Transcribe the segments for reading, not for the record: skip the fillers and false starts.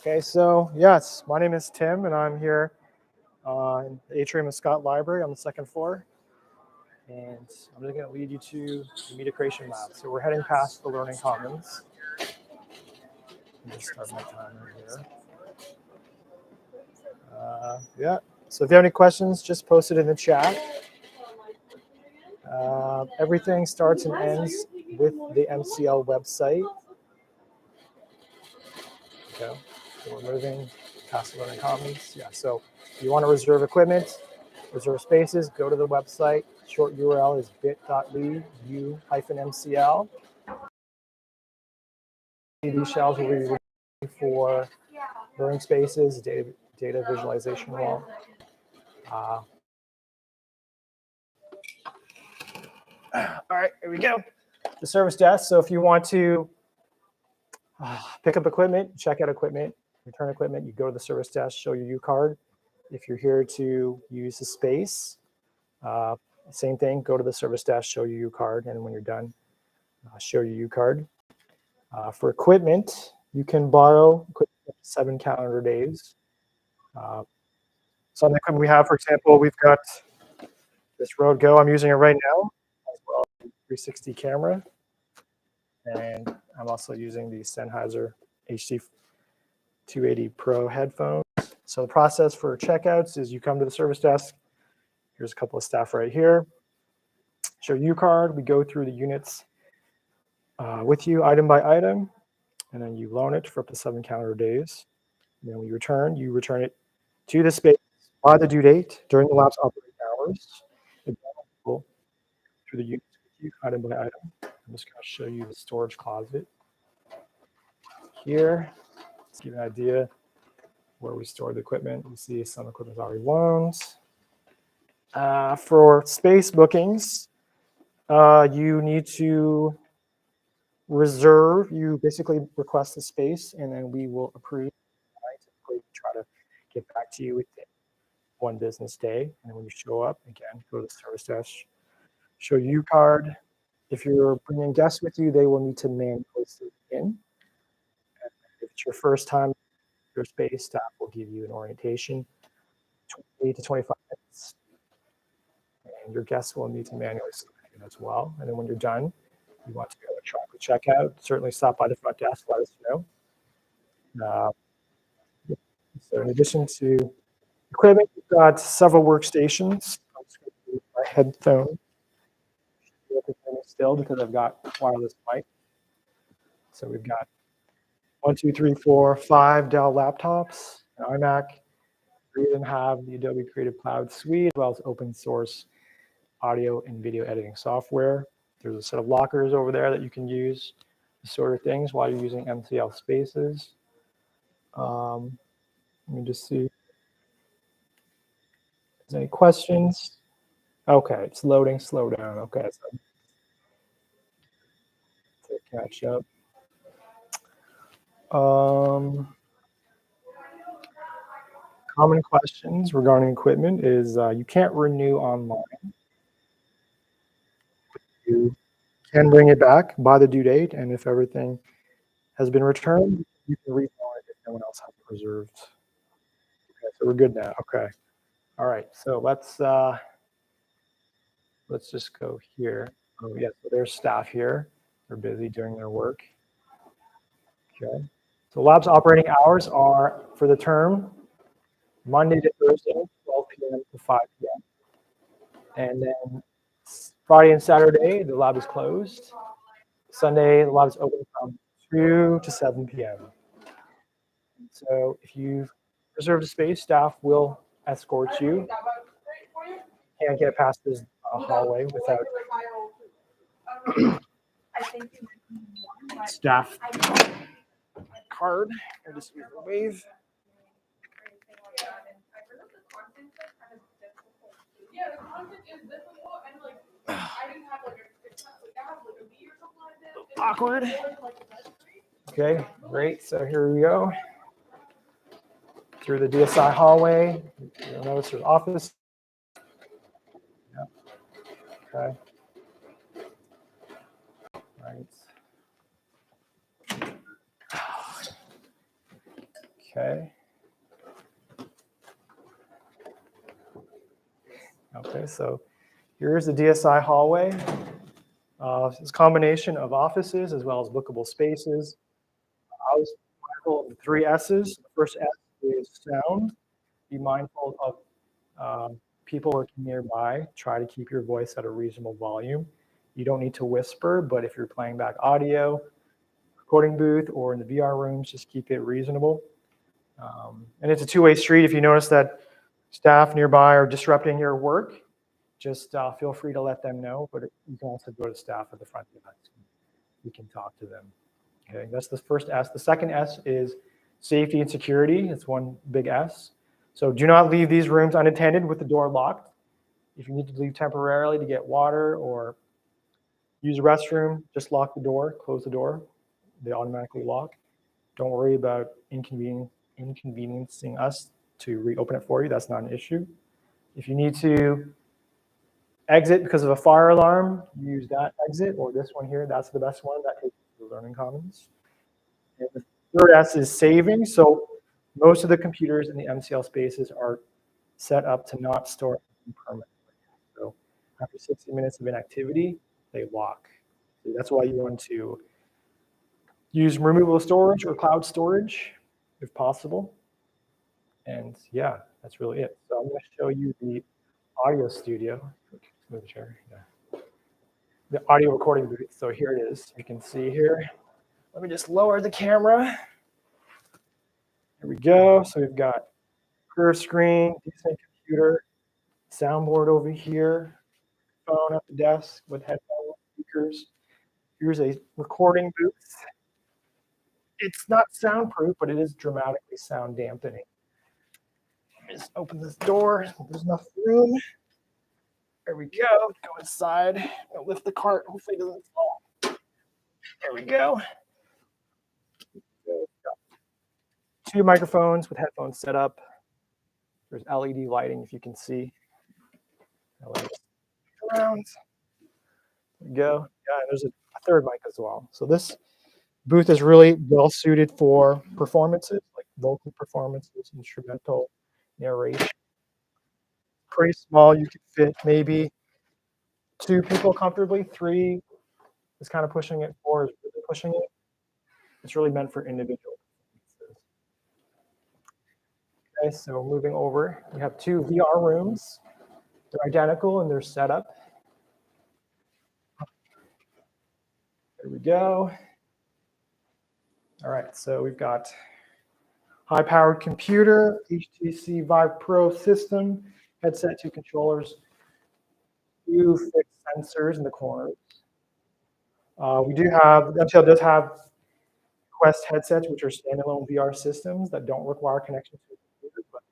Okay, so yes, my name is Tim, and I'm here in the atrium of Scott Library on the second floor. And I'm just going to lead you to the media creation lab. So we're heading past the Learning Commons. Let me just start my timer here. Yeah, so if you have any questions, just post it in the chat. Everything starts and ends with the MCL website. Okay, so we're moving past the Learning Commons. Yeah, so if you want to reserve equipment, reserve spaces, go to the website. Short URL is bit.ly/u-mcl. These shells will be reserved for learning spaces, data visualization wall. All right, here we go. The service desk. So if you want to pick up equipment, check out equipment, return equipment, you go to the service desk, show your U card. If you're here to use the space, same thing, go to the service desk, show your U card, and when you're done, show your U card. For equipment, you can borrow equipment up to 7 calendar days. Some of the equipment we have, for example, we've got this Rode Go. I'm using it right now, as well as the 360 camera. And I'm also using the Sennheiser HD 280 Pro headphones. So the process for checkouts is you come to the service desk. Here's a couple of staff right here. Show U card. We go through the units with you, item by item, and then you loan it for up to 7 calendar days. And then when you return it to the space by the due date during the lab's operating hours. Through the units with you, item by item. I'm just going to show you the storage closet here. Let's give you an idea where we store the equipment. You see some equipment is already loaned. For space bookings, you need to reserve. You basically request the space, and then we will approve. I typically try to get back to you within 1 business day. And when you show up, again, go to the service desk, show U card. If you're bringing guests with you, they will need to manually sleep in. And if it's your first time, your space staff will give you an orientation, 20 to 25 minutes. And your guests will need to manually sleep in as well. And then when you're done, you want to go electronically check out, certainly stop by the front desk, let us know. So in addition to equipment, we've got several workstations. I'm just going to use my headphone. Still, because I've got wireless mic. So we've got 1, 2, 3, 4, 5 Dell laptops, an iMac. We even have the Adobe Creative Cloud Suite, as well as open source audio and video editing software. There's a set of lockers over there that you can use to sort of things while you're using MCL spaces. Let me just see if there's any questions. Okay, it's loading, slow down. Okay, so to catch up. Common questions regarding equipment is you can't renew online. You can bring it back by the due date, and if everything has been returned, you can refund it if no one else has it reserved. Okay, so we're good now. Okay. All right, so let's just go here. Oh, yeah, so there's staff here. They're busy doing their work. Okay. So lab's operating hours are, for the term, Monday to Thursday, 12 p.m. to 5 p.m. And then Friday and Saturday, the lab is closed. Sunday, the lab is open from 2 to 7 p.m. So if you've reserved a space, staff will escort you. Can't get past this hallway without staff card. Or just use the wave. Awkward. Okay, great. So here we go. Through the DSI hallway. You'll notice there's office. Yeah. Okay. Right. Okay. Okay, so here's the DSI hallway. It's a combination of offices as well as bookable spaces. I was mindful of the three S's. The first S is sound. Be mindful of people working nearby. Try to keep your voice at a reasonable volume. You don't need to whisper, but if you're playing back audio, recording booth, or in the VR rooms, just keep it reasonable. And it's a two-way street. If you notice that staff nearby are disrupting your work, just feel free to let them know, but you can also go to staff at the front desk. You can talk to them. Okay, that's the first S. The second S is safety and security. It's one big S. So do not leave these rooms unattended with the door locked. If you need to leave temporarily to get water or use a restroom, just lock the door, close the door. They automatically lock. Don't worry about inconveniencing us to reopen it for you. That's not an issue. If you need to exit because of a fire alarm, use that exit or this one here. That's the best one. That takes you to the Learning Commons. And the third S is saving. So most of the computers in the MCL spaces are set up to not store permanently. So after 60 minutes of inactivity, they lock. So that's why you want to use removable storage or cloud storage if possible. And yeah, that's really it. So I'm going to show you the audio studio. Move the chair. Yeah. The audio recording booth. So here it is. You can see here. Let me just lower the camera. There we go. So we've got curved screen, decent computer, soundboard over here, phone at the desk with headphones, speakers. Here's a recording booth. It's not soundproof, but it is dramatically sound dampening. Just open this door. There's enough room. There we go. Go inside. I'll lift the cart. Hopefully it doesn't fall. There we go. Two microphones with headphones set up. There's LED lighting, if you can see. Around. There we go. Yeah, and there's a third mic as well. So this booth is really well suited for performances, like vocal performances, instrumental, narration. Pretty small. You could fit maybe 2 people comfortably. 3 is kind of pushing it. 4 is really pushing it. It's really meant for individual performances. Okay, so moving over, we have 2 VR rooms. They're identical in their setup. There we go. All right, so we've got high-powered computer, HTC Vive Pro system, headset, 2 controllers, 2 fixed sensors in the corners. We do have, MCL does have Quest headsets, which are standalone VR systems that don't require connection to a computer, but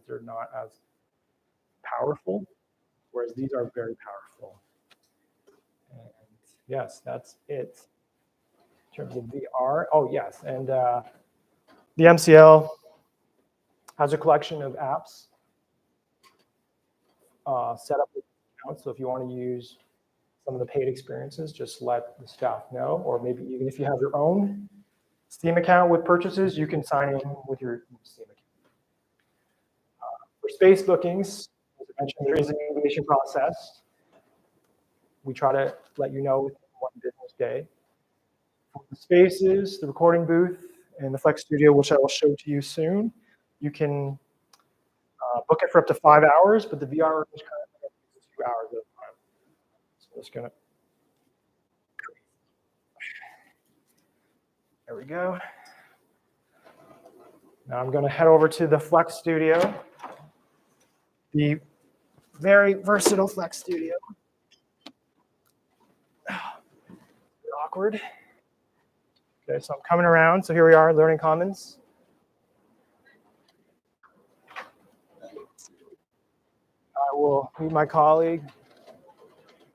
they're not as powerful, whereas these are very powerful. And yes, that's it in terms of VR. Oh, yes, and the MCL has a collection of apps set up with accounts. So if you want to use some of the paid experiences, just let the staff know, or maybe even if you have your own Steam account with purchases, you can sign in with your Steam account. For space bookings, as I mentioned, there is an innovation process. We try to let you know within 1 business day. For the spaces, the recording booth, and the Flex Studio, which I will show to you soon, you can book it for up to 5 hours, but the VR room is currently 2 hours at a time. So I'm just gonna. There we go. Now I'm going to head over to the Flex Studio, the very versatile Flex Studio. Awkward. Okay, so I'm coming around. So here we are, Learning Commons. I will meet my colleague,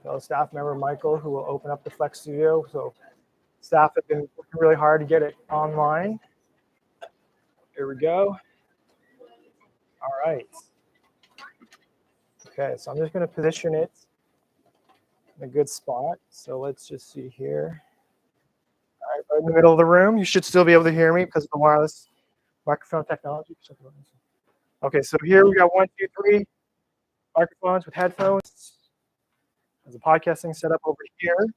fellow staff member Michael, who will open up the Flex Studio. So staff have been working really hard to get it online. Here we go. All right. Okay, so I'm just going to position it in a good spot. So let's just see here. All right, right in the middle of the room. You should still be able to hear me because of the wireless microphone technology. Okay, so here we got 1, 2, 3 microphones with headphones. There's a podcasting setup over here. You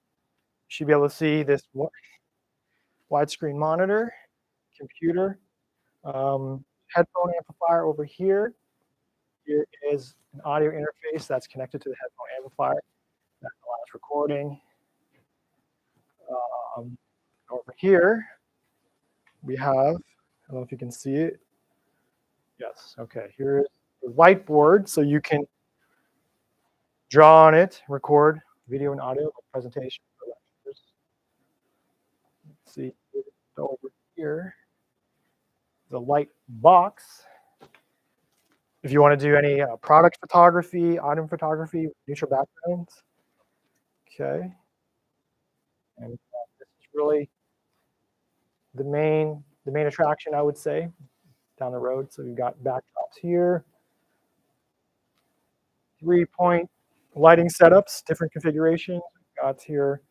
should be able to see this widescreen monitor, computer, headphone amplifier over here. Here is an audio interface that's connected to the headphone amplifier that allows recording. Over here, we have, I don't know if you can see it. Yes, okay, here's the whiteboard, so you can draw on it, record video and audio, like presentation for lectures. Let's see, over here, the light box. If you want to do any product photography, item photography, neutral backgrounds. Okay. And this is really the main attraction, I would say, down the road. So we've got backdrops here. 3-point lighting setups, different configurations. We've got here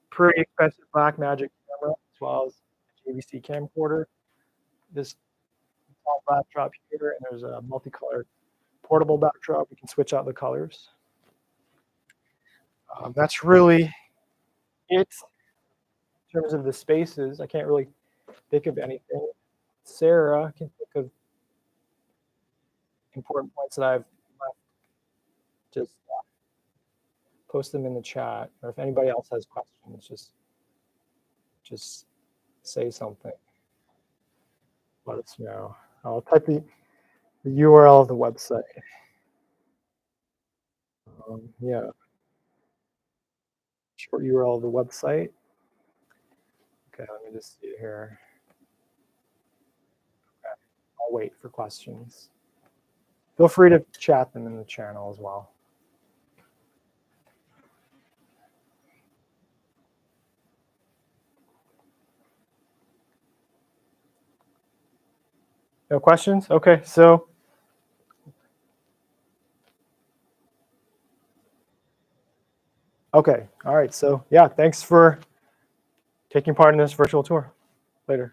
pretty expensive Blackmagic camera as well as a JVC camcorder. This small backdrop here, and there's a multicolored portable backdrop. We can switch out the colors. That's really it in terms of the spaces. I can't really think of anything. Sarah can think of important points that I've left. Just post them in the chat, or if anybody else has questions, just say something. Let us know. I'll type the URL of the website. Yeah. Short URL of the website. Okay, let me just see here. Okay, I'll wait for questions. Feel free to chat them in the channel as well. No questions? Okay, so okay, all right. So yeah, thanks for taking part in this virtual tour. Later.